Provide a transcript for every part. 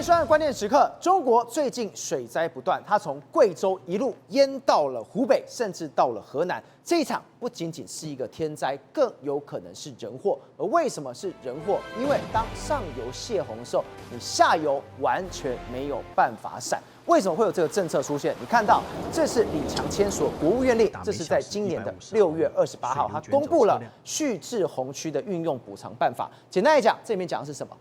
收看关键时刻，中国最近水灾不断，它从贵州一路淹到了湖北，甚至到了河南。这一场不仅仅是一个天灾，更有可能是人祸。而为什么是人祸？因为当上游泄洪的时候，你下游完全没有办法闪。为什么会有这个政策出现？你看到，这是李强签署国务院令，这是在今年的6月28号，他公布了蓄滞洪区的运用补偿办法。简单来讲，这里面讲的是什么？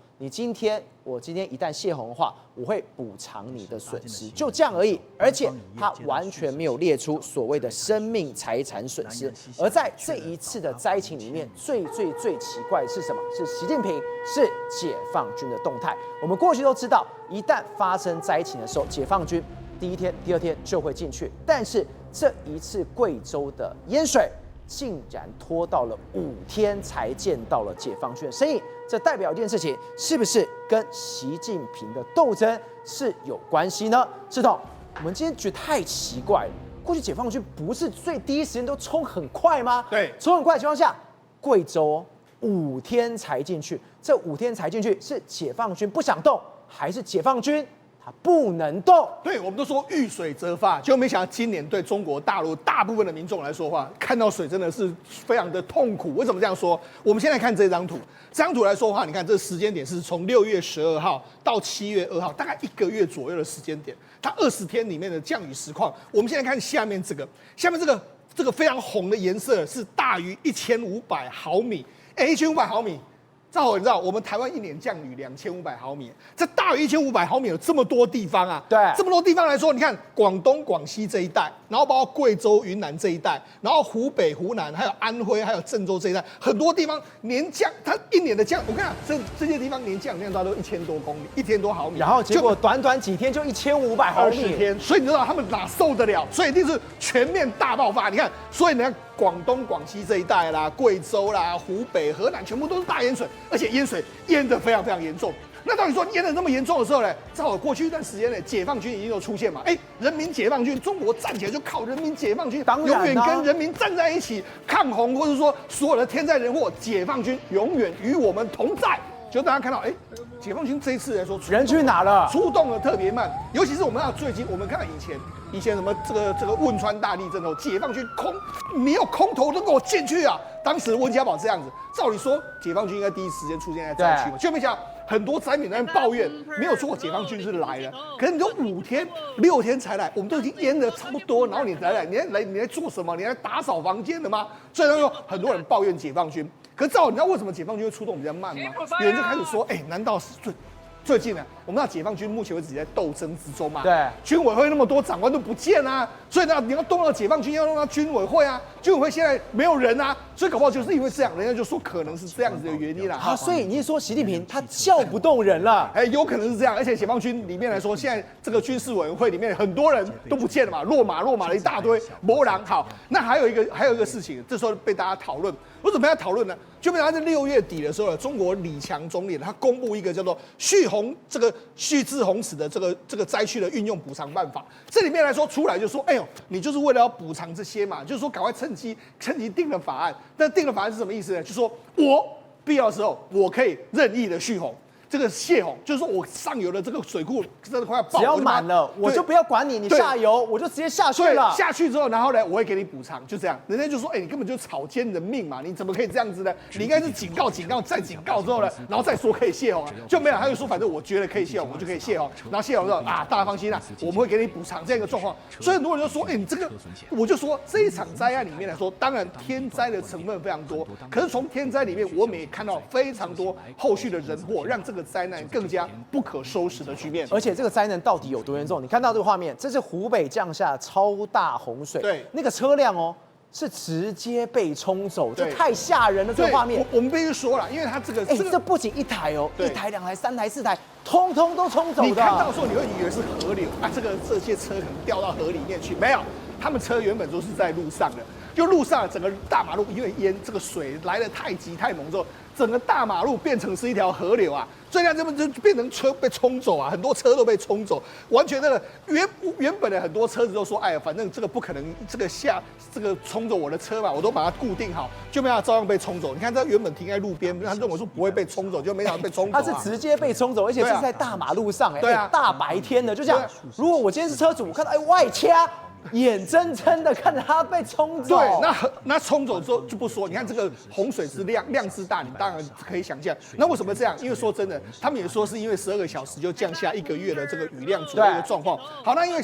我今天一旦泄洪的话，我会补偿你的损失，就这样而已。而且他完全没有列出所谓的生命财产损失。而在这一次的灾情里面，最奇怪的是什么？是习近平是解放军的动态。我们过去都知道，一旦发生灾情的时候，解放军第一天、第二天就会进去。但是这一次贵州的淹水，竟然拖到了5天才见到了解放军的身影，这代表一件事情，是不是跟习近平的斗争是有关系呢？志彤，我们今天觉得太奇怪了，过去解放军不是第一时间都冲很快吗？对，冲很快的情况下，贵州5天才进去，这5天才进去是解放军不想动，还是解放军它不能动？对，我们都说遇水则发，结果没想到今年对中国大陆大部分的民众来说话，看到水真的是非常的痛苦。为什么这样说？我们先来看这张图。这张图来说的话，你看这时间点是从6月12号到7月2号，大概1个月左右的时间点。它20天里面的降雨实况，我们现在看下面这个，这个非常红的颜色是大于1500毫米，1500毫米。赵你知道我们台湾一年降雨2500毫米，这大于1500毫米有这么多地方啊？对，这么多地方来说，你看广东、广西这一带，然后包括贵州、云南这一带，然后湖北、湖南，还有安徽，还有郑州这一带，很多地方年降，它一年的降，我跟你讲，这些地方年降量大概都1000多公里，1000多毫米，然后结果短几天就1500毫米，20天，所以你知道他们哪受得了？所以一定是全面大爆发。你看，所以你看广东、广西这一带啦，贵州啦、湖北、河南，全部都是大淹水，而且淹水淹得非常严重。那到底说淹得那么严重的时候呢？正好过去一段时间呢，解放军已经有出现嘛，人民解放军，中国站起来就靠人民解放军，永远跟人民站在一起抗洪，或者说所有的天灾人祸，解放军永远与我们同在。就大家看到，解放军这一次来说，人去哪了？出动的特别慢，尤其是我们看最近，我们看到以前什么这个汶川大地震后，解放军你有空投都给我进去啊！当时温家宝这样子，照理说解放军应该第一时间出现在灾区嘛，就没想到很多灾民在那边抱怨，没有错，解放军是来了，可是你都5天、6天才来，我们都已经淹得差不多，然后你来做什么？你来打扫房间的吗？所以有很多人抱怨解放军。可是你知道为什么解放军会出动比较慢吗？有人就开始说，难道是最近呢？我们知道解放军目前为止在斗争之中嘛，对，军委会那么多长官都不见啊，所以呢，你要动到解放军，要弄到军委会啊，军委会现在没有人啊，所以搞不好就是因为这样，人家就说可能是这样子的原因啦。啊，所以你是说习近平他叫不动人了？有可能是这样，而且解放军里面来说，现在这个军事委员会里面很多人都不见了嘛，落马了一大堆，没人。好，那还有一个事情，这时候被大家讨论，为什么要讨论呢？就被他在6月底的时候，中国李强总理他公布一个叫做蓄滞洪池的这个灾区的运用补偿办法，这里面来说出来就说，你就是为了要补偿这些嘛，就是说赶快趁机定了法案。但定了法案是什么意思呢？就是说我必要的时候我可以任意的蓄洪。这个泄洪就是说我上游的这个水库真的快要爆，只要满了我就不要管你，你下游我就直接下去了。下去之后，然后呢，我会给你补偿，就这样。人家就说，你根本就草菅人命嘛，你怎么可以这样子呢？你应该是警告再警告之后呢，然后再说可以泄洪啊，就没有。他就说，反正我觉得可以泄洪，我就可以泄洪。然后泄洪之后大家放心啦，我们会给你补偿这样一个状况。所以很多人就说，你这个，我就说这一场灾案里面来说，当然天灾的成分非常多，可是从天灾里面，我们也看到非常多后续的人祸，让这个灾难更加不可收拾的局面。而且这个灾难到底有多严重？你看到这个画面，这是湖北降下超大洪水，对，那个车辆是直接被冲走，这太吓人了。这个画面，我们必须说了，因为它这不仅一台1台、2台、3台、4台，通通都冲走的。你看到的时候，你会以为是河流啊，这些车可能掉到河里面去，没有，他们车原本都是在路上的。就路上整个大马路因为淹这个水来得太急太猛之后，整个大马路变成是一条河流啊。所以呢，这么就变成车被冲走啊，很多车都被冲走，完全那个原本的很多车子都说，哎呀，反正这个不可能，这个冲走我的车嘛，我都把它固定好，就没想到照样被冲走。你看，它原本停在路边，他认为说不会被冲走，就没想到被冲走、啊。它是直接被冲走，而且是在大马路上、对啊，大白天的，就这样。如果我今天是车主，我看到外掐。眼睁睁的看着它被冲走，对，那冲走之后就不说，你看这个洪水之量之大，你当然可以想象。那为什么这样？因为说真的，他们也说是因为12个小时就降下1个月的这个雨量左右的状况。好，那因为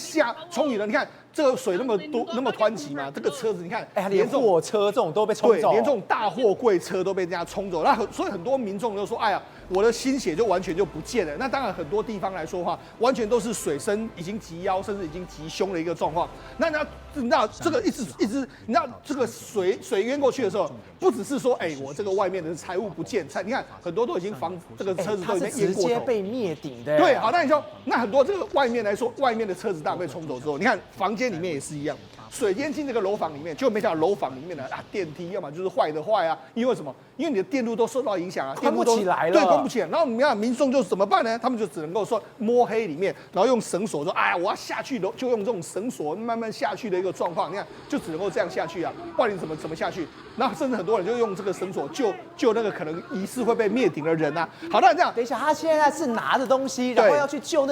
冲雨了，你看这个水那么多那么湍急嘛，这个车子你看，连货车这种都被冲走，对，连这种大货柜车都被人家冲走。所以很多民众就说，哎呀，我的心血就完全就不见了。那当然很多地方来说的话，完全都是水深已经及腰，甚至已经及胸的一个状况。那你知道这个一直，你知道这个水淹过去的时候，不只是说，哎，我这个外面的财物不见，你看很多都已经这个车子都已经淹过头，直接被灭顶的。对，好，那你说，那很多这个外面来说，外面的车子当然被冲走之后，你看房间里面也是一样。水淹进这个楼房里面，就没想到楼房里面的电梯，要么就是坏，啊，因为什么？因为你的电路都受到影响啊，关不起来了，对，关不起来。然后你看民众就怎么办呢？他们就只能够说摸黑里面，然后用绳索说，哎呀，我要下去了，就用这种绳索慢慢下去的一个状况。你看，就只能够这样下去啊，不然你怎么下去？然后甚至很多人就用这个绳索救那个可能疑似会被灭顶的人啊。好，那这样，等一下，他现在是拿着东西，然后要去救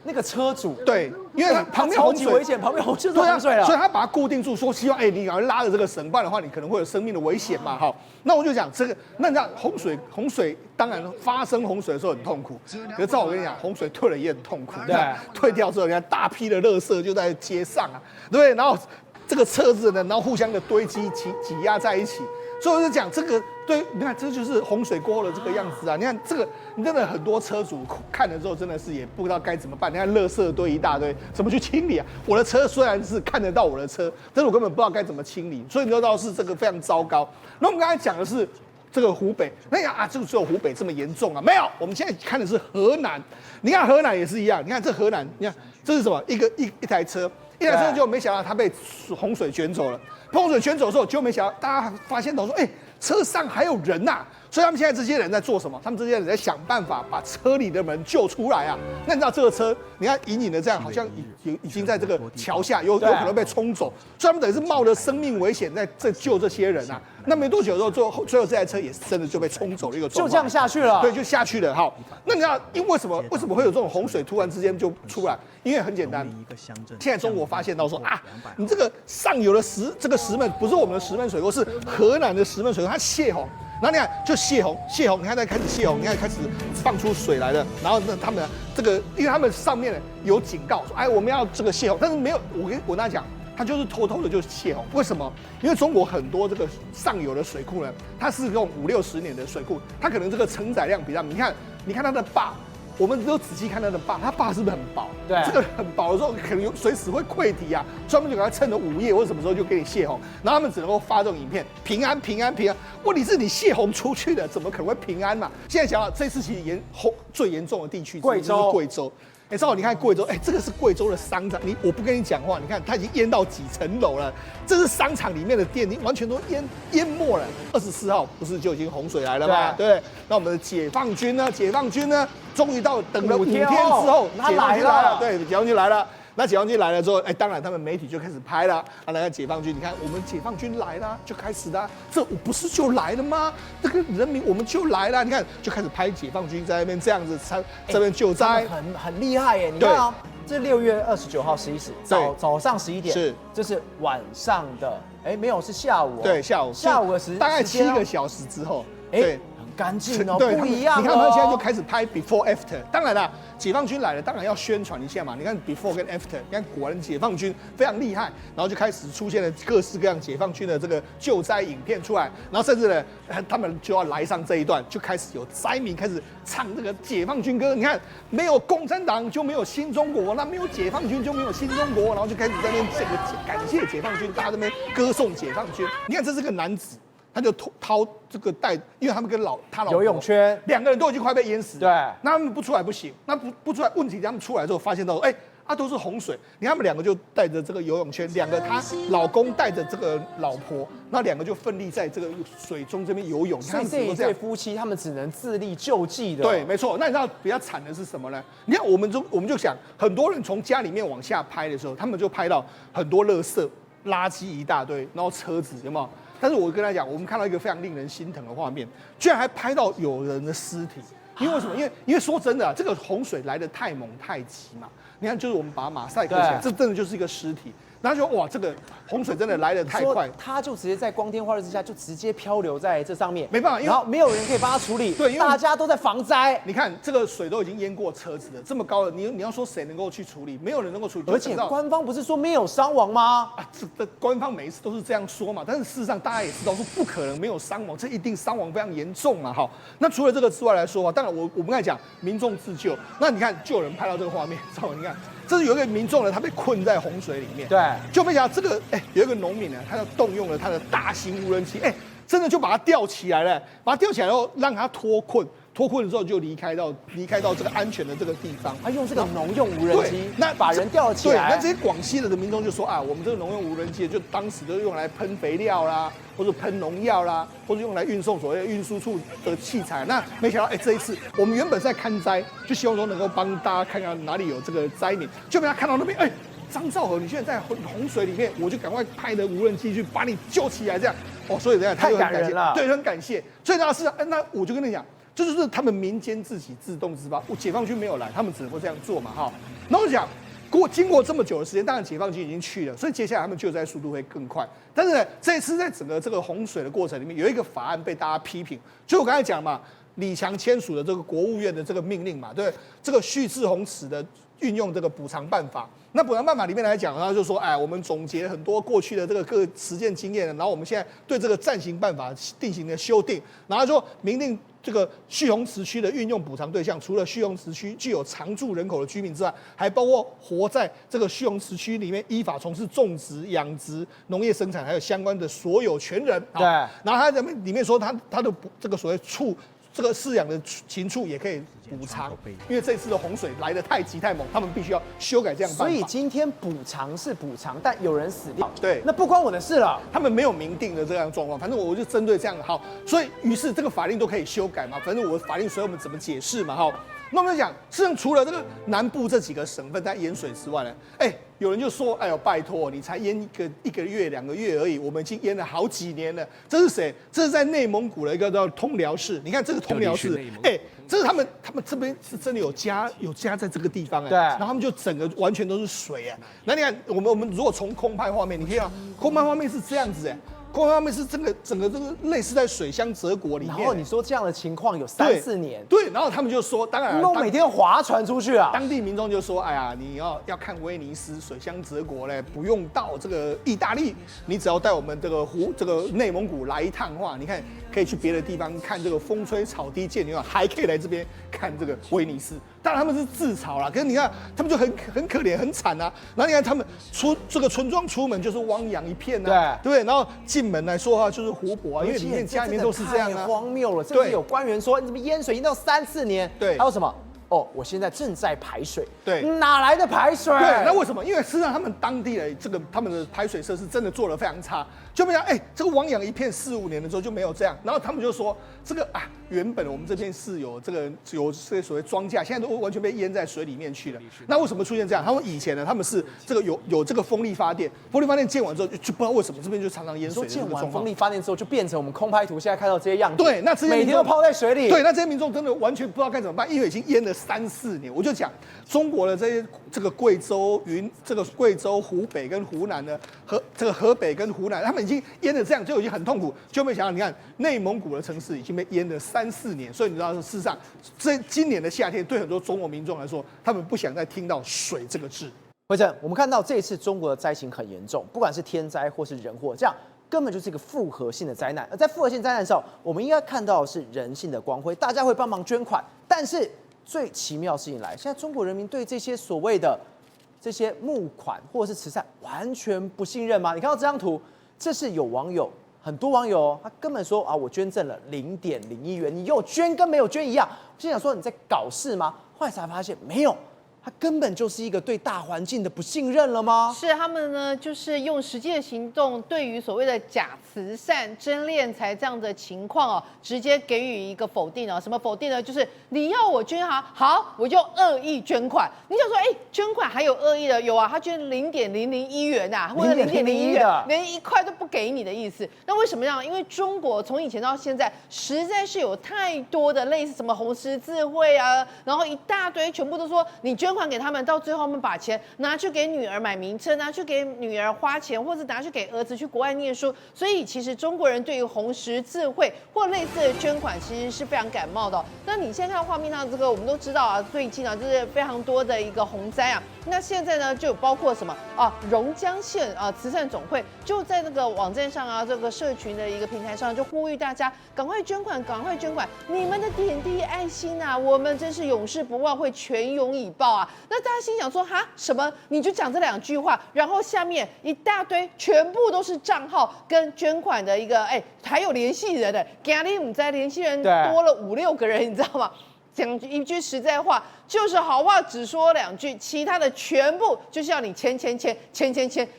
那个车主，对，因为旁边超级危险，旁边就是洪水了，所以他把它固定住，说希望你赶快拉着这个绳，不然的话你可能会有生命的危险嘛。好，那我就讲这个，那洪水当然发生洪水的时候很痛苦，可是照我跟你讲，洪水退了也很痛苦。对，退掉之后，你看大批的垃圾就在街上啊，对不对？然后这个车子呢，然后互相的堆积挤压在一起。所以我就讲这个，对，你看这就是洪水过后的这个样子啊！你看这个，你真的很多车主看了之后，真的是也不知道该怎么办。你看垃圾堆一大堆，怎么去清理啊？我的车虽然是看得到我的车，但是我根本不知道该怎么清理，所以你就知道是这个非常糟糕。那我们刚才讲的是这个湖北，那这个只有湖北这么严重啊？没有，我们现在看的是河南。你看河南也是一样，你看这河南，你看这是什么？一台车。一台车就没想到它被洪水卷走了，洪水卷走之后，就没想到大家发现到说，哎，车上还有人呐、所以他们现在这些人在做什么？他们这些人在想办法把车里的人救出来啊。那你知道这个车，你看隐隐的这样，好像已经在这个桥下有可能被冲走，所以他们等于是冒着生命危险在救这些人啊。那没多久之后，最后这台车也真的就被冲走了一个状况，就这样下去了。对，就下去了。好，那你知道因为什么会有这种洪水突然之间就出来？因为很简单，现在中国发现到说啊，你这个上游的这个石门不是我们的石门水沟，是河南的石门水沟，它泄洪。然后你看，就泄洪，你看在开始泄洪，你看开始放出水来了。然后他们这个，因为他们上面有警告说，哎，我们要这个泄洪，但是没有，我跟他讲，他就是偷偷的就泄洪。为什么？因为中国很多这个上游的水库呢，它是用50-60年的水库，它可能这个承载量比较，你看它的坝。我们都仔细看它的坝，它坝是不是很薄？对，这个很薄的时候，可能随时会溃堤啊。专门就给它趁着午夜或者什么时候就给你泄洪，然后他们只能够发这种影片，平安。问题是你泄洪出去的，怎么可能会平安嘛？现在想到这次其实最严重的地区，贵州。哎，正好你看贵州，哎，这个是贵州的商场，我不跟你讲话，你看它已经淹到几层楼了，这是商场里面的电力完全都淹没了。24号不是就已经洪水来了吗？对。那我们的解放军呢？终于等了5天之后，他来了。对，解放军来了。那解放军来了之后，哎，当然他们媒体就开始拍了。那看解放军，你看我们解放军来了，就开始了。这我不是就来了吗？这个人民我们就来了。你看，就开始拍解放军在那边这样子，这边救灾，很厉害耶！你看啊，这6月29号11时，早上11点，是，这是晚上的，哎，没有，是下午。对，下午的时间，大概7个小时之后，对。干净哦，不一样。你看他们现在就开始拍 before after。当然了，解放军来了，当然要宣传一下嘛。你看 before 跟 after， 你看果然解放军非常厉害，然后就开始出现了各式各样解放军的这个救灾影片出来，然后甚至呢，他们就要来上这一段，就开始有灾民开始唱这个解放军歌。你看，没有共产党就没有新中国，那没有解放军就没有新中国，然后就开始在那边感谢解放军，大家在那边歌颂解放军。你看，这是个男子。他就掏这个袋，因为他们跟他老婆游泳圈，两个人都已经快被淹死了。对，那他们不出来不行，那不出来，问题他们出来之后发现到，哎，都是洪水。你看他们两个就带着这个游泳圈，两个她老公带着这个老婆，那两个就奋力在这个水中这边游泳。所以这一对夫妻他们只能自力救济的。对，没错。那你知道比较惨的是什么呢？你看我们就想，很多人从家里面往下拍的时候，他们就拍到很多垃圾一大堆，然后车子有没有？但是我跟他讲，我们看到一个非常令人心疼的画面，居然还拍到有人的尸体。因为什么？因为说真的啊，这个洪水来得太猛太急嘛。你看，就是我们把马赛克起来，这真的就是一个尸体。然后就哇，这个洪水真的来得太快，它就直接在光天化日之下就直接漂流在这上面，没办法，然后没有人可以帮他处理，对，因为大家都在防灾。你看这个水都已经淹过车子了，这么高了，你要说谁能够去处理？没有人能够处理。而且官方不是说没有伤亡吗？啊，这官方每一次都是这样说嘛，但是事实上大家也知道说不可能没有伤亡，这一定伤亡非常严重嘛。好，那除了这个之外来说啊，当然我们刚才讲民众自救，那你看就有人拍到这个画面，知道吗？你看。这是有一个民众呢，他被困在洪水里面，对，就没想到这个有一个农民呢，他就动用了他的大型无人机，真的就把他吊起来了，把他吊起来后让他脱困了之后就离开到这个安全的这个地方。他用这个农用无人机，那把人吊起来。对，那这些广西的民众就说啊，我们这个农用无人机就当时就用来喷肥料啦，或者喷农药啦，或者用来运送所谓的运输处的器材。那没想到这一次我们原本是在看灾，就希望说能够帮大家看看哪里有这个灾民，就被他看到那边张兆和，你现在在洪水里面，我就赶快派的无人机去把你救起来，这样所以这样他就很感谢，对，很感谢。最重要的是，那我就跟你讲。这就是他们民间自己自动自发，解放军没有来，他们只能够这样做嘛，哈。那我讲，经过这么久的时间，当然解放军已经去了，所以接下来他们救灾速度会更快。但是呢，这一次在整个这个洪水的过程里面，有一个法案被大家批评，就我刚才讲嘛，李强签署的这个国务院的这个命令嘛，对，这个蓄滞洪池的运用这个补偿办法。那补偿办法里面来讲，他就说，我们总结了很多过去的这个各实践经验，然后我们现在对这个暂行办法进行了修订，然后说明定这个蓄洪池区的运用补偿对象，除了蓄洪池区具有常住人口的居民之外，还包括活在这个蓄洪池区里面依法从事种植、养殖、农业生产，还有相关的所有权人。对。然后他里面说他的这个所谓这个饲养的禽畜也可以补偿，因为这次的洪水来得太急太猛，他们必须要修改这样办法。所以今天补偿是补偿，但有人死掉，对，那不关我的事了。他们没有明定的这样状况，反正我就针对这样好，所以于是这个法令都可以修改嘛，反正我的法令随我们怎么解释嘛，好。那我们讲，事实上除了这个南部这几个省份在淹水之外呢，有人就说，哎呦，拜托，你才淹一个月、2个月而已，我们已经淹了好几年了。这是谁？这是在内蒙古的一个叫通辽市。你看这个通辽市，这是他们这边是真的有家在这个地方对。然后他们就整个完全都是水那你看，我们如果从空拍画面，你可以看空拍画面是这样子空拍画面是整个这个类似在水乡泽国里面。然后你说这样的情况有3、4年，对，然后他们就说，当然，每天划船出去啊。当地民众就说，哎呀，你要看威尼斯水乡泽国嘞，不用到这个意大利，你只要带我们这个内蒙古来一趟的话，你看可以去别的地方看这个风吹草低见牛，还可以来这边看这个威尼斯。当然他们是自嘲啦，可是你看他们就很可怜很惨啊。然后你看他们这个村庄出门就是汪洋一片啊，对不对？然后进门来说的话就是湖泊里面家里面都是这样啊，太荒谬了。甚至有官员说，你怎么淹水淹到3、4年？对，还有什么？我现在正在排水。对，哪来的排水？对，那为什么？因为事实上他们当地的他们的排水设施真的做得非常差，就没想这个汪洋一片4、5年的时候就没有这样。然后他们就说，这个原本我们这边是有这些所谓庄稼，现在都完全被淹在水里面去了。那为什么出现这样？他们以前呢，他们是这个有这个风力发电建完之后，就不知道为什么这边就常常淹水的这个状况。建完风力发电之后，就变成我们空拍图现在看到这些样子。对，那这些每天都泡在水里。对，那这些民众真的完全不知道该怎么办，因为已经淹了3、4年。我就讲中国的这个贵州、湖北跟湖南呢，河北跟湖南，他们已经淹了这样，就已经很痛苦，就没想到你看内蒙古的城市已经被淹了3、4年，所以你知道事实上，今年的夏天对很多中国民众来说，他们不想再听到水这个字。辉正，我们看到这一次中国的灾情很严重，不管是天灾或是人祸，这样根本就是一个复合性的灾难。而在复合性灾难上，我们应该看到的是人性的光辉，大家会帮忙捐款，但是最奇妙的事情来，现在中国人民对这些所谓的这些募款或者是慈善完全不信任吗？你看到这张图，这是很多网友他根本说我捐赠了0.01元，你有捐跟没有捐一样。我心想说你在搞事吗？后来才发现没有，它根本就是一个对大环境的不信任了吗？是他们呢，就是用实际的行动，对于所谓的假慈善、真敛财这样的情况哦，直接给予一个否定哦。什么否定呢？就是你要我捐好，我就恶意捐款。你想说，捐款还有恶意的？有啊，他捐0.001元呐，或者0.01元，连1块都不给你的意思。那为什么这样？因为中国从以前到现在，实在是有太多的类似什么红十字会啊，然后一大堆，全部都说你捐款给他们，到最后他们把钱拿去给女儿买名车，拿去给女儿花钱，或者拿去给儿子去国外念书。所以其实中国人对于红十字会或类似的捐款，其实是非常感冒的哦。那你现在看画面上这个，我们都知道啊，最近啊就是非常多的一个洪灾啊。那现在呢，就有包括什么啊？榕江县啊慈善总会就在那个网站上啊，这个社群的一个平台上，就呼吁大家赶快捐款，赶快捐款！你们的点滴爱心啊，我们真是永世不忘，会全永以报啊！那大家心想说，哈，什么？你就讲这2句话，然后下面一大堆，全部都是账号跟捐款的一个，还有联系人的，今天我们在联系人多了5、6个人，你知道吗？讲一句实在话，就是好话只说2句，其他的全部就是要你钱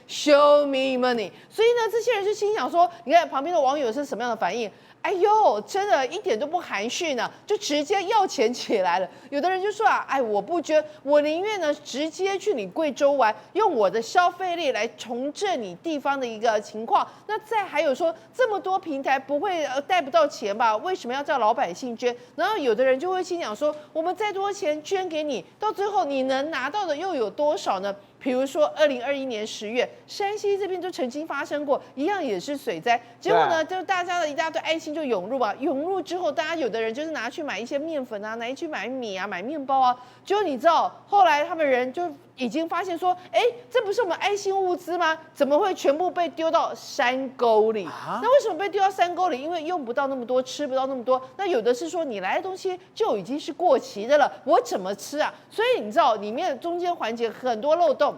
，show me money。所以呢，这些人就心想说，你看旁边的网友是什么样的反应？哎呦，真的一点都不含蓄呢，就直接要钱起来了。有的人就说啊，我不捐，我宁愿呢直接去你贵州玩，用我的消费力来重振你地方的一个情况。那再还有说，这么多平台不会带不到钱吧？为什么要叫老百姓捐？然后有的人就会心想说，我们再多钱捐给你，到最后你能拿到的又有多少呢？比如说，2021年10月，山西这边就曾经发生过，一样也是水灾。结果呢，就大家的一大堆爱心就涌入啊，涌入之后，大家有的人就是拿去买一些面粉啊，拿去买米啊，买面包啊。结果你知道，后来他们人就已经发现说，这不是我们爱心物资吗？怎么会全部被丢到山沟里？那为什么被丢到山沟里？因为用不到那么多，吃不到那么多。那有的是说，你来的东西就已经是过期的了，我怎么吃啊？所以你知道，里面中间环节很多漏洞。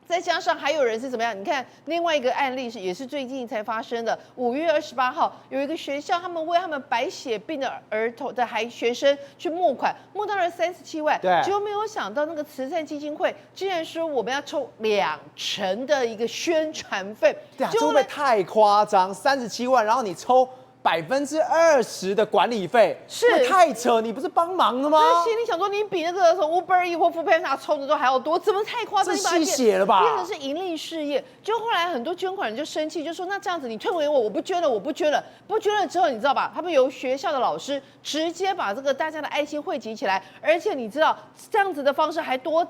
再加上还有人是怎么样？你看另外一个案例也是最近才发生的。5月28号，有一个学校，他们为他们白血病的儿童的学生去募款，募到了37万。对，结果没有想到那个慈善基金会竟然说我们要抽2成的一个宣传费。对啊，这会不会太夸张？37万，然后你抽20%的管理费，是太扯！你不是帮忙的吗？心里想说，你比那个从 Uber Eats 或 Foodpanda 抽的都还要多，怎么太夸张？这吸血了吧？变成是盈利事业。就后来很多捐款人就生气，就说那这样子你退回我不捐了，我不捐了。不捐了之后，你知道吧？他们由学校的老师直接把这个大家的爱心汇集起来，而且你知道这样子的方式还多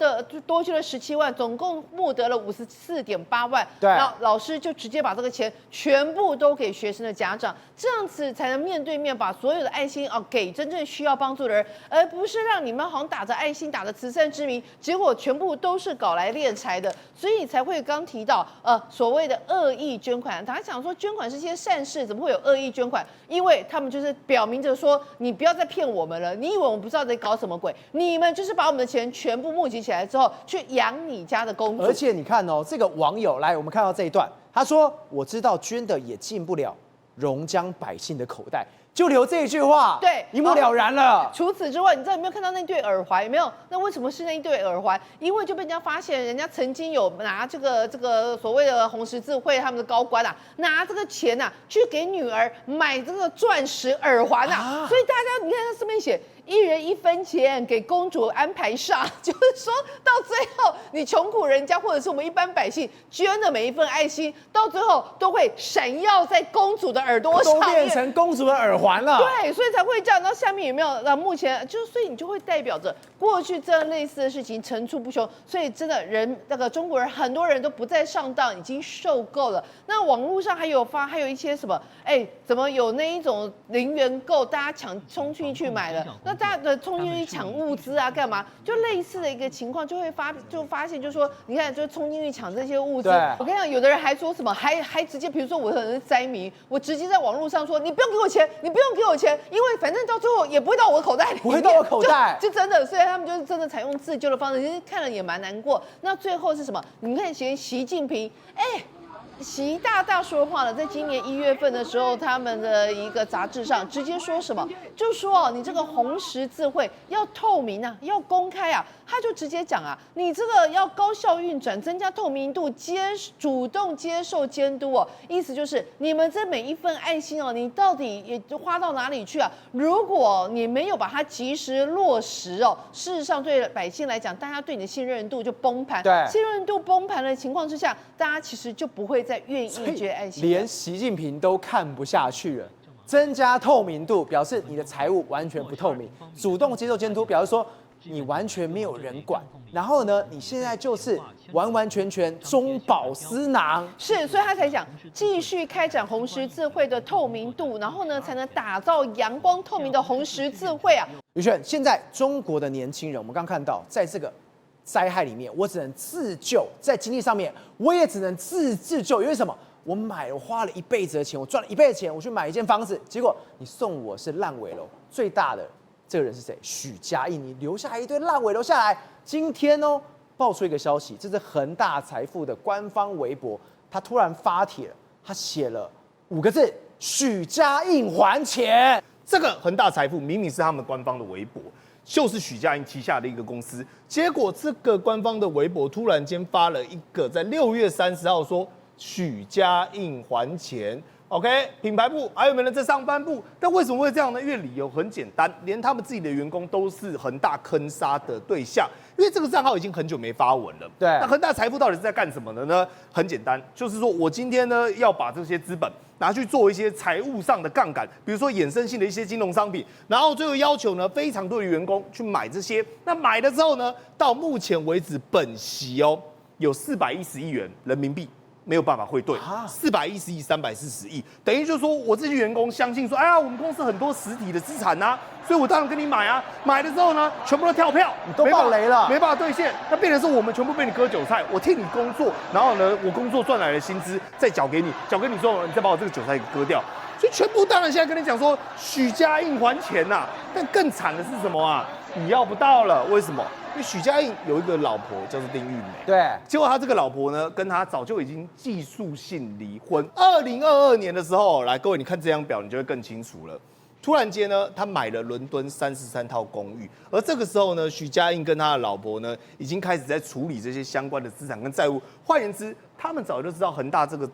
去了17万，总共募得了54.8万。对，然后老师就直接把这个钱全部都给学生的家长，这样子才能面对面把所有的爱心给真正需要帮助的人，而不是让你们好像打着爱心、打着慈善之名，结果全部都是搞来敛财的，所以才会刚提到所谓的恶意捐款。他想说捐款是些善事，怎么会有恶意捐款？因为他们就是表明着说，你不要再骗我们了，你以为我们不知道在搞什么鬼？你们就是把我们的钱全部募集起来之后，去养你家的公主。而且你看哦，这个网友来，我们看到这一段，他说：“我知道捐的也进不了榕江百姓的口袋。”就留这一句话，对，一目了然了。除此之外，你知道有没有看到那对耳环？有没有？那为什么是那一对耳环？因为就被人家发现，人家曾经有拿这个所谓的红十字会他们的高官拿这个钱去给女儿买这个钻石耳环所以大家你看它上面写。1人1分钱给公主安排上，就是说到最后，你穷苦人家或者是我们一般百姓捐的每一份爱心，到最后都会闪耀在公主的耳朵上面，都变成公主的耳环了。对，所以才会这样。那下面有没有？目前所以你就会代表着过去这样类似的事情层出不穷，所以真的中国人很多人都不再上当，已经受够了。那网络上还有一些什么？怎么有那一种零元购，大家冲进去买了？那大家的冲进去抢物资啊，干嘛？就类似的一个情况，就发现，就说你看，就冲进去抢这些物资。我跟你讲，有的人还说什么，还直接，比如说我可能是灾民，我直接在网络上说，你不用给我钱，你不用给我钱，因为反正到最后也不会到我的口袋里面，不会到我口袋，就真的，所以他们就是真的采用自救的方式，其实看了也蛮难过。那最后是什么？你看，习近平，习大大说话了，在今年1月份的时候，他们的一个杂志上直接说什么？就说你这个红十字会要透明啊，要公开啊，他就直接讲啊，你这个要高效运转，增加透明度，主动接受监督哦，意思就是你们这每一份爱心哦，你到底也花到哪里去啊？如果你没有把它及时落实哦，事实上对百姓来讲，大家对你的信任度就崩盘，对，信任度崩盘的情况之下，大家其实就不会再愿意捐爱心，连习近平都看不下去了。增加透明度，表示你的财务完全不透明；主动接受监督，表示说你完全没有人管。然后呢，你现在就是完完全全中饱私囊。是，所以他才讲继续开展红十字会的透明度，然后呢，才能打造阳光透明的红十字会啊。宇轩，现在中国的年轻人，我们刚看到，在这个灾害里面，我只能自救，在经济上面，我也只能自救，因为什么？我花了一辈子的钱，我赚了一辈子的钱，我去买一间房子，结果你送我是烂尾楼。最大的这个人是谁？许家印，你留下一堆烂尾楼下来。今天哦，爆出一个消息，这是恒大财富的官方微博，他突然发帖了，他写了5个字：许家印还钱。这个恒大财富明明是他们官方的微博，就是许家印旗下的一个公司，结果这个官方的微博突然间发了一个，在6月30号说。许家印还钱 ，OK， 品牌部还有没有人在上班部？但为什么会这样呢？因为理由很简单，连他们自己的员工都是恒大坑杀的对象，因为这个账号已经很久没发文了。对，那恒大财富到底是在干什么的呢？很简单，就是说我今天呢要把这些资本拿去做一些财务上的杠杆，比如说衍生性的一些金融商品，然后最后要求呢非常多的员工去买这些。那买了之后呢，到目前为止本息哦有410亿元人民币。没有办法汇兑，410亿、340亿，等于就是说我这些员工相信说，哎呀，我们公司很多实体的资产啊，所以我当然跟你买啊。买了之后呢，全部都跳票，你都爆雷了，没办法兑现，那变成是我们全部被你割韭菜，我替你工作，然后呢，我工作赚来的薪资再缴给你，缴给你之后，你再把我这个韭菜给割掉。所以全部当然现在跟你讲说许家印还钱呐，但更惨的是什么啊？你要不到了，为什么？因为许家印有一个老婆叫做丁玉梅，对，结果他这个老婆呢，跟他早就已经技术性离婚。2022年的时候，来各位，你看这张表，你就会更清楚了。突然间呢，他买了伦敦33套公寓，而这个时候呢，许家印跟他的老婆呢，已经开始在处理这些相关的资产跟债务。换言之，他们早就知道恒大这个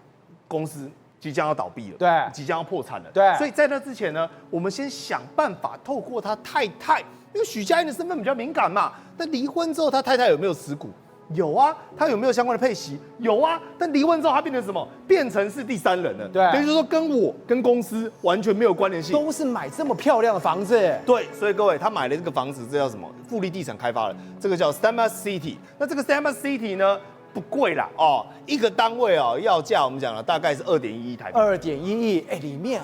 公司即将要倒闭了，对，即将要破产了，对。所以在那之前呢，我们先想办法透过他太太，因为许家印的身份比较敏感嘛。但离婚之后，他太太有没有持股？有啊。他有没有相关的配息？有啊。但离婚之后，他变成什么？变成是第三人了。对，等于说跟我跟公司完全没有关联性。都是买这么漂亮的房子。对，所以各位，他买了这个房子，这叫什么？富力地产开发的，这个叫 Stamford City。那这个 Stamford City 呢？不贵啦哦，一个单位哦，要价我们讲了大概是2.1亿台币。2.1亿，哎，里面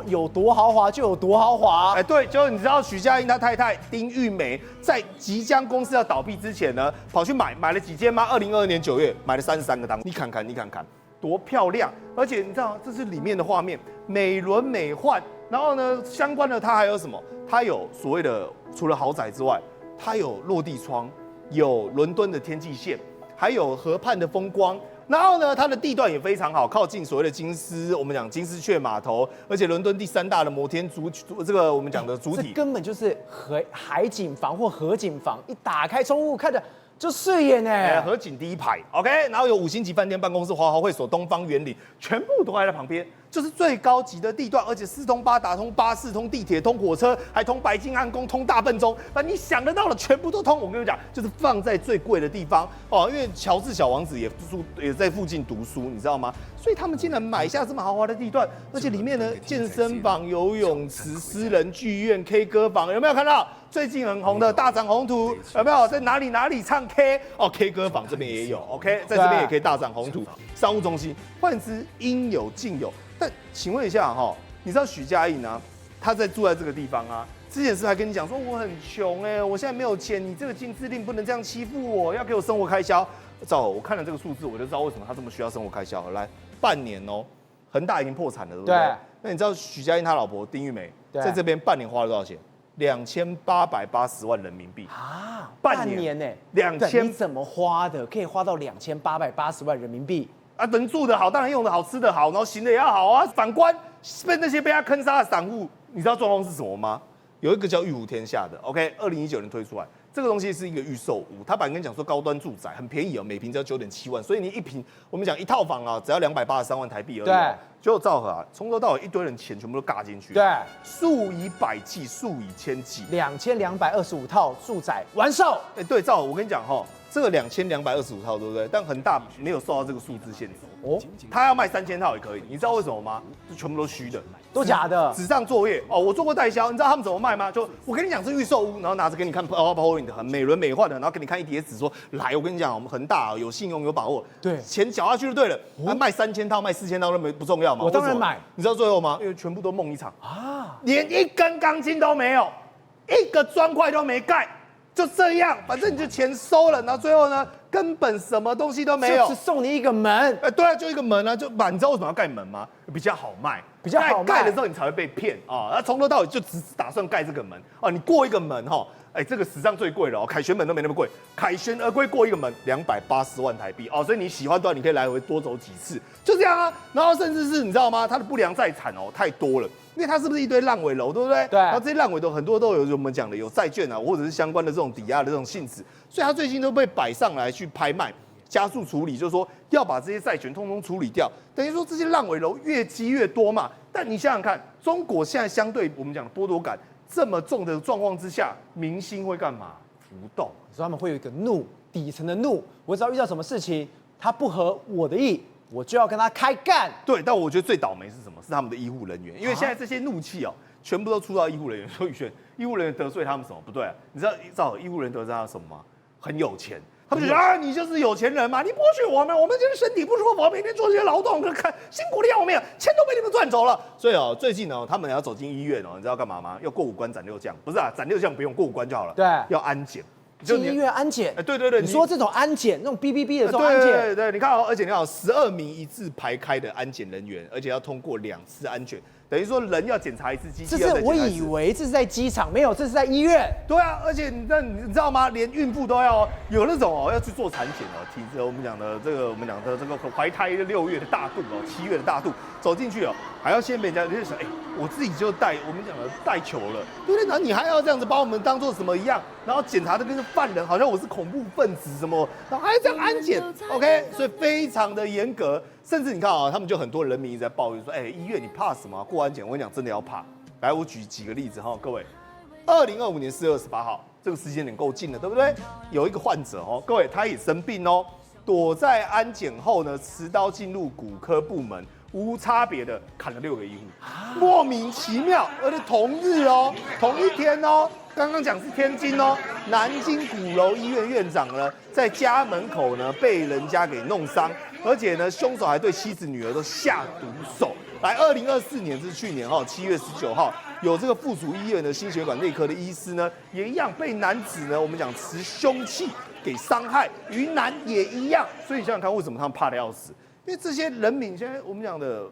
有多豪华就有多豪华。哎，对，就你知道许家印他太太丁玉梅在即将公司要倒闭之前呢，跑去买了几间吗？2022年9月买了33个单位，你看看多漂亮！而且你知道这是里面的画面，美轮美奂。然后呢，相关的它还有什么？它有所谓的除了豪宅之外，它有落地窗，有伦敦的天际线。还有河畔的风光，然后呢，它的地段也非常好，靠近所谓的金丝，我们讲金丝雀码头，而且伦敦第3大的摩天这个我们讲的主体，这根本就是海景房或河景房，一打开窗户看着就顺眼哎，河景第一排 ，OK， 然后有5星级饭店办公室、华豪会所、东方园林，全部都在旁边。就是最高级的地段，而且4通8达，通巴士、通地铁、通火车，还通白金汉宫、通大笨钟，反正你想得到的全部都通。我跟你讲，就是放在最贵的地方哦，因为乔治小王子也在附近读书，你知道吗？所以他们竟然买下这么豪华的地段，而且里面呢，健身房、游泳池、私人剧院、K 歌房，有没有看到？最近很红的大展宏图，有没有在哪里唱 K？ 哦 ，K 歌房这边也有 ，OK， 在这边也可以大展宏图。商务中心，换言之，应有尽有。但请问一下哈，你知道许家印啊，他在住在这个地方啊，之前是不是还跟你讲说我很穷哎，我现在没有钱，你这个禁制令不能这样欺负我，要给我生活开销。我看了这个数字，我就知道为什么他这么需要生活开销。来，半年哦，恒大已经破产了，对不对？对。那你知道许家印他老婆丁玉梅在这边半年花了多少钱？2880万人民币啊，半年呢？2000，你怎么花的？可以花到2880万人民币啊？人住的好，当然用的好，吃的好，然后行的也要好啊。反观被那些被他坑杀的散户，你知道状况是什么吗？有一个叫玉湖天下的 ，OK，2019年推出来。这个东西是一个预售屋，他本来跟你讲说高端住宅很便宜哦，每平只要9.7万，所以你一平我们讲一套房啊，只要283万台币而已、哦。对，结果赵和啊，从头到尾一堆人钱全部都尬进去，对，数以百计，数以千计，2225套住宅完售。对，赵和，我跟你讲哈、这个2225套对不对？但恒大没有受到这个数字限制哦，他要卖3000套也可以，你知道为什么吗？就全部都虚的。都假的，纸上作业哦，我做过代销，你知道他们怎么卖吗？就我跟你讲是预售屋，然后拿着给你看 PowerPoint 很美轮美奂的，然后给你看一叠纸，说来，我跟你讲，我们恒大有信用有把握，对，钱缴下去就对了。卖3000套卖4000套都不重要嘛，我当然买。你知道最后吗？因为全部都梦一场啊，连一根钢筋都没有，一个砖块都没盖。就这样，反正你就钱收了，然后最后呢，根本什么东西都没有，就只送你一个门。对啊，就一个门啊，就把你知道为什么要盖门吗？比较好卖，比较好卖。盖了之后你才会被骗啊！那从头到尾就只打算盖这个门啊，你过一个门哈，这个史上最贵了哦，凯旋门都没那么贵，凯旋而归过一个门280万台币哦，所以你喜欢的话，你可以来回多走几次，就这样啊。然后甚至是你知道吗？它的不良债产哦太多了。因为它是不是一堆烂尾楼，对不对？对。然后这些烂尾楼很多都有我们讲的有债券啊，或者是相关的这种抵押的这种性质，所以它最近都被摆上来去拍卖、加速处理，就是说要把这些债权通通处理掉。等于说这些烂尾楼越积越多嘛。但你想想看，中国现在相对我们讲的剥夺感这么重的状况之下，民心会干嘛？浮动。所以他们会有一个怒，底层的怒。我只要遇到什么事情，他不合我的意，我就要跟他开干。对，但我觉得最倒霉是什么？是他们的医护人员，因为现在这些怒气哦，全部都出到医护人员。说宇轩，医护人员得罪他们什么？不对啊，你知道医护人员得罪他什么吗？很有钱。他们就觉得啊，你就是有钱人嘛，你剥削我们就是身体不舒服，每天做这些劳动，看辛苦的要命，钱都被你们赚走了。所以哦，最近呢，他们要走进医院哦，你知道干嘛吗？要过5关斩6将，不是啊，斩6将不用，过5关就好了。对，要安检。进医院安检，对，你说这种安检，那种哔的这种安检，对，你看哦，而且你看12名一字排开的安检人员，而且要通过2次安检，等于说人要检查1次，机器要再检查1次。我以为这是在机场，没有，这是在医院。对啊，而且你知道吗？连孕妇都要有那种哦，要去做产检哦，体质我们讲的这个怀胎6月的大肚哦，7月的大肚走进去哦，还要先被人家就想，我自己就我们讲的带球了，对不对？然后你还要这样子把我们当做什么一样，然后检查的跟犯人，好像我是恐怖分子什么，然后还要这样安检 ，OK， 所以非常的严格，甚至你看啊，他们就很多人民一直在抱怨说，医院你怕什么？过安检，我跟你讲，真的要怕。来，我举几个例子哈，各位，2025年4月28号，这个时间点够近了，对不对？有一个患者哦，各位他也生病哦，躲在安检后呢，持刀进入骨科部门。无差别的砍了6个医护，莫名其妙，而且同日哦，同一天哦，刚刚讲是天津哦，南京鼓楼医院院长呢，在家门口呢被人家给弄伤，而且呢，凶手还对妻子女儿都下毒手。来，2024年是去年7月19号，有这个附属医院的心血管内科的医师呢，也一样被男子呢，我们讲持凶器给伤害，云南也一样，所以你想想看，为什么他们怕得要死？因为这些人民现在我们讲的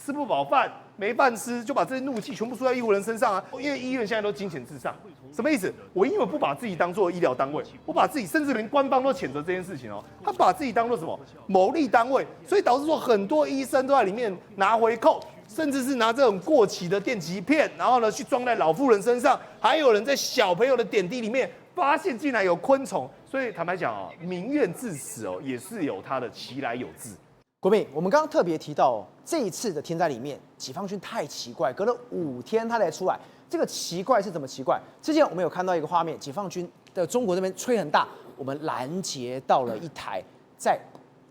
吃不饱饭、没饭吃，就把这些怒气全部出在医护人身上啊！因为医院现在都金钱至上，什么意思？我因为不把自己当做医疗单位，我把自己甚至连官方都谴责这件事情哦，他把自己当做什么牟利单位，所以导致说很多医生都在里面拿回扣，甚至是拿这种过期的电极片，然后呢去装在老妇人身上，还有人在小朋友的点滴里面发现竟然有昆虫，所以坦白讲哦，民怨至此哦，也是有它的其来有自。国民，我们刚刚特别提到这一次的天灾里面，解放军太奇怪，隔了5天他才出来。这个奇怪是怎么奇怪？之前我们有看到一个画面，解放军的中国那边吹很大，我们拦截到了一台在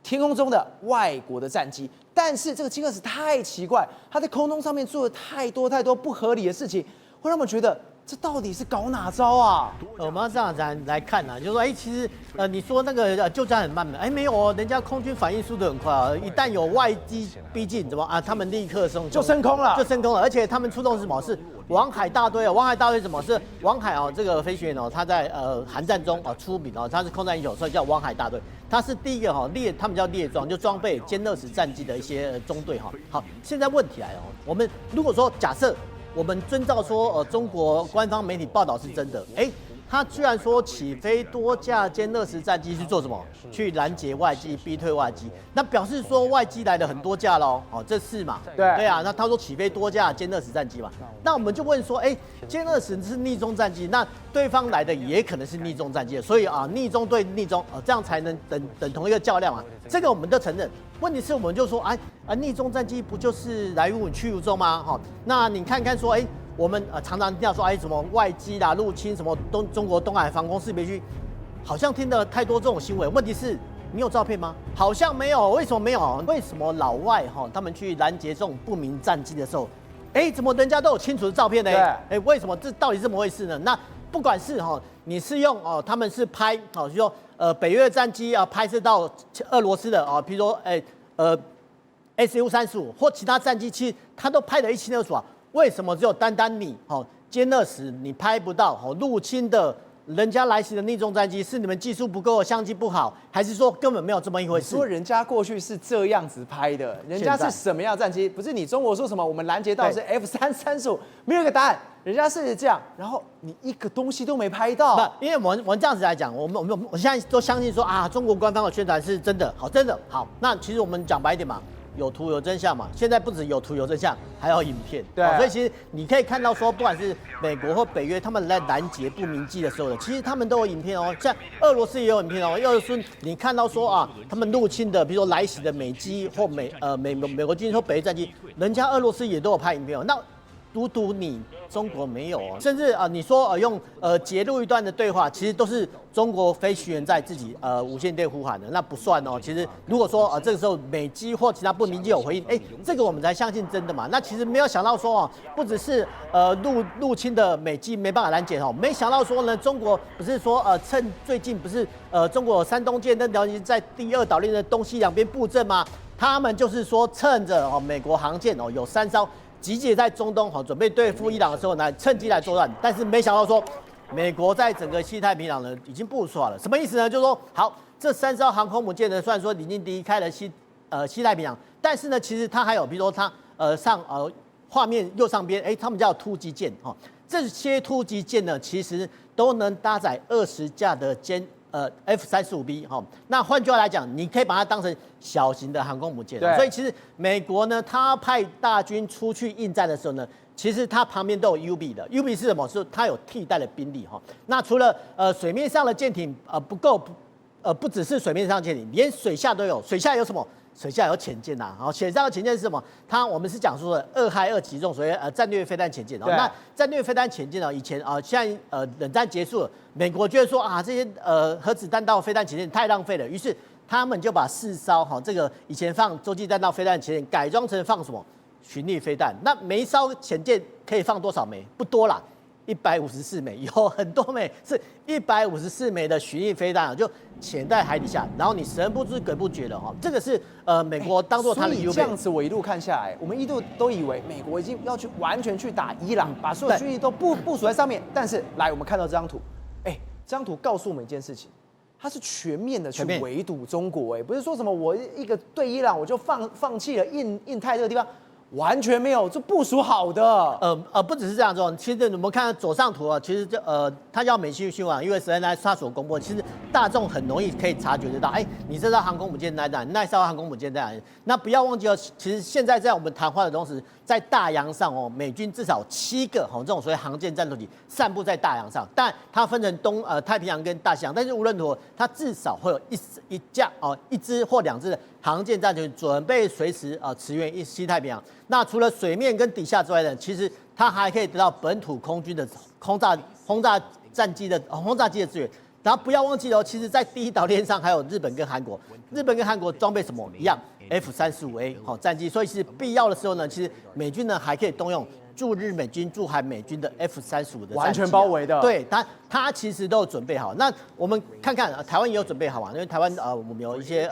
天空中的外国的战机，但是这个金二十太奇怪，他在空中上面做了太多不合理的事情，会让我们觉得这到底是搞哪招啊？我们要这样来看啊，就是说，其实你说那个救灾很慢的，没有哦，人家空军反应速度很快啊，一旦有外机逼近，怎么啊，他们立刻就升空了，而且他们出动是什么？是王海大队哦，王海大队什么？是王海哦，这个飞行员哦，他在韩战中出名哦，他是空战英雄，所以叫王海大队。他是第一个他们叫列装，就装备歼20战机的一些中队哈。好，现在问题来了，我们如果说假设我们遵照说中国官方媒体报道是真的，他居然说起飞多架歼20战机去做什么？去拦截外机，逼退外机。那表示说外机来了很多架喽，哦，这是嘛？对啊，那他说起飞多架歼20战机嘛，那我们就问说，歼20是逆中战机，那对方来的也可能是逆中战机，所以啊，逆中对逆中，这样才能等同一个较量啊，这个我们都承认。问题是我们就说，逆中战机不就是来无影去无踪吗？哈，那你看看说，我们常常听到说，什么外机啦入侵什么中国东海防空识别区，好像听得太多这种新闻。问题是，你有照片吗？好像没有。为什么没有？为什么老外他们去拦截这种不明战机的时候，怎么人家都有清楚的照片呢？为什么？这到底是怎么回事呢？那不管是你是用他们是拍就说北约战机拍摄到俄罗斯的比如说SU-35或其他战机，其实他都拍得一清二楚啊。为什么只有单你歼20你拍不到入侵的人家来袭的逆中战机？是你们技术不够，相机不好，还是说根本没有这么一回事？说人家过去是这样子拍的，人家是什么样的战机？不是你中国说什么我们拦截到是 F-35，没有一个答案，人家是这样，然后你一个东西都没拍到。不，因为我们这样子来讲，我现在都相信说中国官方的宣传是真的好，真的好。那其实我们讲白一点嘛。有图有真相嘛？现在不止有图有真相，还有影片。对，所以其实你可以看到说，不管是美国或北约，他们在拦截不明机的时候呢，其实他们都有影片哦。像俄罗斯也有影片哦。俄罗斯你看到说他们入侵的，比如说来袭的美机或美国军或北约战机，人家俄罗斯也都有拍影片哦。那独你中国没有哦，甚至你说用截录一段的对话，其实都是中国飞行员在自己无线电呼喊的，那不算哦。其实如果说这个时候美机或其他不明机有回应，这个我们才相信真的嘛。那其实没有想到说不只是入侵的美机没办法拦截没想到说呢，中国不是说趁最近不是中国有山东舰跟辽宁在第2岛链的东西两边布阵吗？他们就是说趁着美国航舰有3艘。集结在中东准备对付伊朗的时候呢，趁机来作战。但是没想到说，美国在整个西太平洋呢已经部署好了。什么意思呢？就是说，好，这3艘航空母舰呢，虽然说已经离开了西太平洋，但是呢，其实它还有，比如说它画面右上边，他们叫突击舰这些突击舰呢，其实都能搭载20架的F-35B 那换句话来讲，你可以把它当成小型的航空母舰。所以其实美国呢，它派大军出去应战的时候呢，其实它旁边都有 UB 的。UB 是什么？是它有替代的兵力那除了水面上的舰艇不够，不只是水面上舰艇，连水下都有。水下有什么？水下有潜舰潜下的潜舰是什么？我们是讲说的2害2起这种所谓战略飞弹潜舰那战略飞弹潜舰以前现在冷战结束了，美国觉得说这些核子弹道飞弹潜舰太浪费了，于是他们就把4艘这个以前放洲际弹道飞弹潜舰改装成放什么巡弋飞弹。那每一艘潜舰可以放多少枚？不多啦。154枚，有很多枚是154枚的巡弋飞弹就潜在海底下，然后你神不知鬼不觉的这个是美国当做它的 UB。这样子我一路看下来，我们一度都以为美国已经要去完全去打伊朗，把所有军力都部署在上面。但是来，我们看到这张图，这张图告诉我们一件事情，它是全面的去围堵中国，不是说什么我一个对伊朗我就放弃了印太这个地方。完全没有，这部署好的。不只是这样做，其实我们看左上图其实它叫美西新闻网，因为CNN它所公布，其实大众很容易可以察觉得到，你这艘航空母舰在哪？那艘航空母舰在哪里？那不要忘记其实现在在我们谈话的同时，在大洋上美军至少7个这种所谓航舰战斗机散布在大洋上，但它分成太平洋跟大西洋，但是无论如何，它至少会有一架1支或2支的航舰战斗机准备随时驰援西太平洋。那除了水面跟底下之外呢，其实它还可以得到本土空军的轰炸机的支援。然后不要忘记其实在第1岛链上还有日本跟韩国，装备什么一样 F-35A 战机，所以是必要的时候呢，其实美军呢还可以动用驻日美军、驻韩美军的 F-35的完全包围的。对，它其实都有准备好。那我们看看台湾也有准备好嘛？因为台湾我们有一些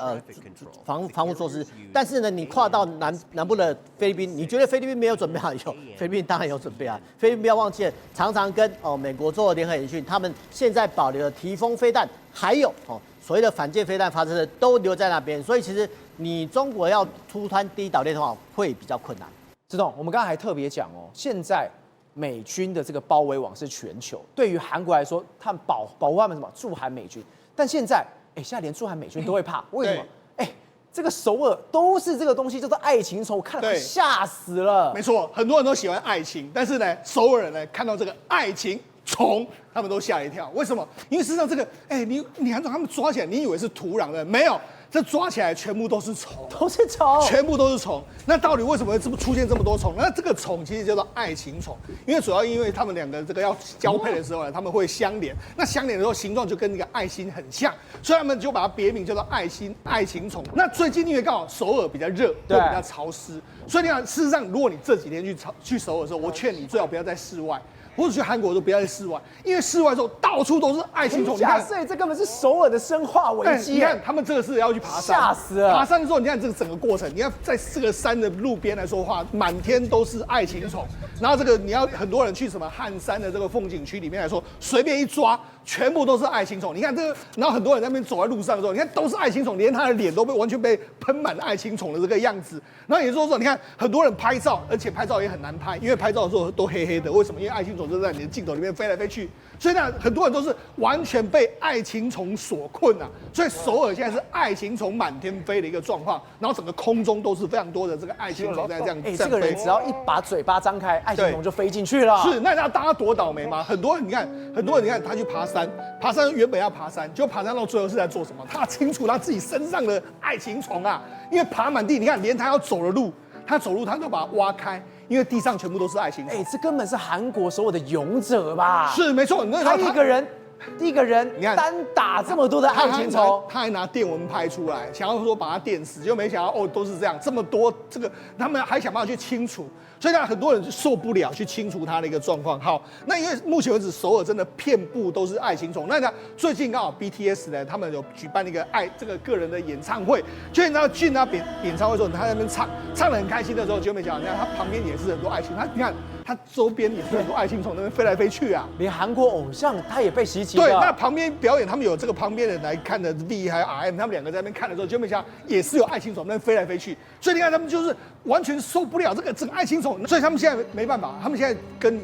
防护措施，但是呢，你跨到南部的菲律宾，你觉得菲律宾没有准备好？菲律宾当然有准备啊。菲律宾不要忘记了，常常跟美国做联合演训，他们现在保留了提风飞弹，还有所谓的反舰飞弹发射的都留在那边，所以其实你中国要突穿第1岛链的话，会比较困难。志栋，我们刚才还特别讲现在美军的这个包围网是全球，对于韩国来说，他们保护他们什么驻韩美军，但现在现在连驻韩美军都会怕，为什么？这个首尔都是这个东西，叫做爱情虫，我看了吓死了。没错，很多人都喜欢爱情，但是呢，首尔人呢看到这个爱情虫，他们都吓一跳。为什么？因为事实上这个，你韩总他们抓起来，你以为是土壤的，没有。这抓起来全部都是虫，全部都是虫。那到底为什么会出现这么多虫？那这个虫其实叫做爱情虫，因为主要因为他们两个这个要交配的时候呢，他们会相连。那相连的时候形状就跟那个爱心很像，所以他们就把它别名叫做爱情虫。那最近因为刚好首尔比较热，又比较潮湿，所以你看，事实上如果你这几天去首尔的时候，我劝你最好不要在室外。或者去韩国都不要在室外，因为室外的时候到处都是爱情虫。所以这根本是首尔的生化危机。你看他们这个是要去爬山，吓死了。爬山的时候，你看这个整个过程，你看在这个山的路边来说的话，满天都是爱情虫。然后这个你要很多人去什么汉山的这个风景区里面来说，随便一抓，全部都是爱情虫。你看这个，然后很多人在那边走在路上的时候，你看都是爱情虫，连他的脸都完全被喷满爱情虫的这个样子。然后也就是说，你看很多人拍照，而且拍照也很难拍，因为拍照的时候都黑黑的。为什么？因为爱情虫就在你的镜头里面飞来飞去，所以呢，很多人都是完全被爱情虫所困啊。所以首尔现在是爱情虫满天飞的一个状况，然后整个空中都是非常多的这个爱情虫在这样飞。这个人只要一把嘴巴张开，爱情虫就飞进去了。是，那大家多倒霉吗？很多人你看他去爬山原本要爬山，就爬山到最后是在做什么？他清除他自己身上的爱情虫啊，因为爬满地，你看连他要走的路，他走路他都把它挖开。因为地上全部都是爱情虫，这根本是韩国所有的勇者吧？是没错，他一个人，你看单打这么多的爱情虫，他还拿电蚊拍出来，想要说把它电死，就没想到都是这样，这么多这个，他们还想办法去清除，所以呢，很多人就受不了去清除它的一个状况。好，那因为目前为止首尔真的遍布都是爱情虫，那最近刚好 BTS 呢，他们有举办一个个人的演唱会，就你知道俊他演唱会的时候，他在那边唱得很开心的时候，就没想到他旁边也是很多爱情，你看他周边也是很多爱情虫那边飞来飞去啊，连韩国偶像他也被袭击。对，那旁边表演，他们有这个旁边人来看的 V 还有 RM， 他们两个在那边看的时候，就没想到也是有爱情虫那边飞来飞去，所以你看他们就是完全受不了这个整个爱情虫，所以他们现在没办法，他们现在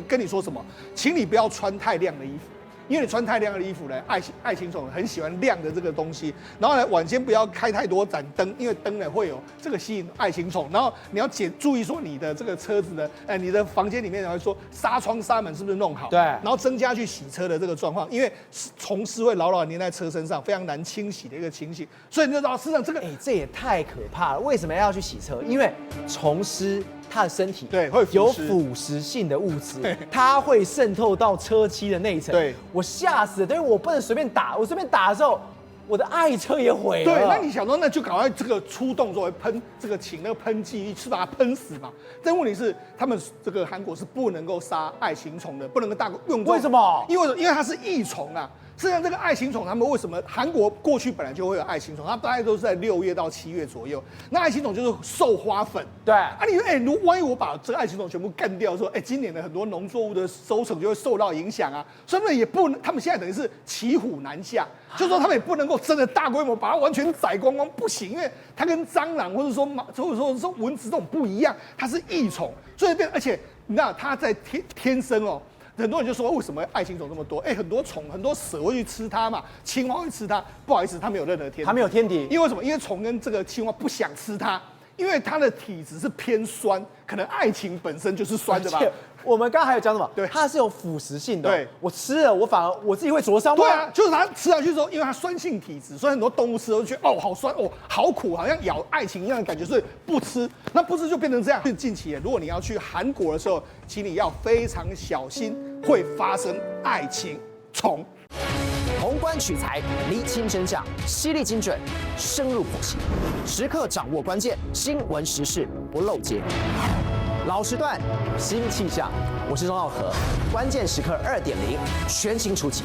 跟你说什么，请你不要穿太亮的衣服。因为你穿太亮的衣服呢，爱情虫很喜欢亮的这个东西。然后呢，晚间不要开太多盏灯，因为灯呢会有这个吸引爱情虫。然后你要注意说你的这个车子的，你的房间里面，然后说纱窗纱门是不是弄好？对。然后增加去洗车的这个状况，因为虫丝会牢牢粘在车身上，非常难清洗的一个情形。所以你就知道，事实上这个，这也太可怕了。为什么要去洗车？因为虫丝。它的身体会有腐蚀性的物质，它会渗透到车漆的内层。对，我吓死了，因为我不能随便打，我随便打的时候，我的爱车也毁了。对，那你想说，那就赶快这个出动作为喷这个请那个喷剂去把它喷死嘛？但问题是，他们这个韩国是不能够杀爱情虫的，不能够用。为什么？因为它是益虫啊。实际上，这个爱情虫，他们为什么韩国过去本来就会有爱情虫？它大概都是在6月到7月左右。那爱情虫就是授花粉。对啊，你说，万一我把这个爱情虫全部干掉，说，今年的很多农作物的收成就会受到影响啊。所以也不能，他们现在等于是骑虎难下，就是说他们也不能够真的大规模把它完全宰光光，不行，因为它跟蟑螂或者说蚊子这种不一样，它是益虫，所以而且你知道它在天生哦。很多人就说为什么爱情虫这么多？很多虫、很多蛇会去吃它嘛，青蛙会吃它。不好意思，它没有任何天敌，它没有天敌。因为什么？因为虫跟这个青蛙不想吃它，因为它的体质是偏酸，可能爱情本身就是酸的吧。我们刚刚还有讲什么？对，它是有腐蚀性的。对，我吃了，我反而我自己会灼伤吗？对啊，就是它吃下去之后，因为它酸性体质，所以很多动物吃都觉得好酸好苦，好像咬爱情一样的感觉，所以不吃。那不吃就变成这样。近期如果你要去韩国的时候，请你要非常小心，会发生爱情虫。宏观取材，厘清真相，犀利精准，深入剖析，时刻掌握关键新闻时事，不漏接。老时段，新气象，我是钟浩和，关键时刻2.0全新出击。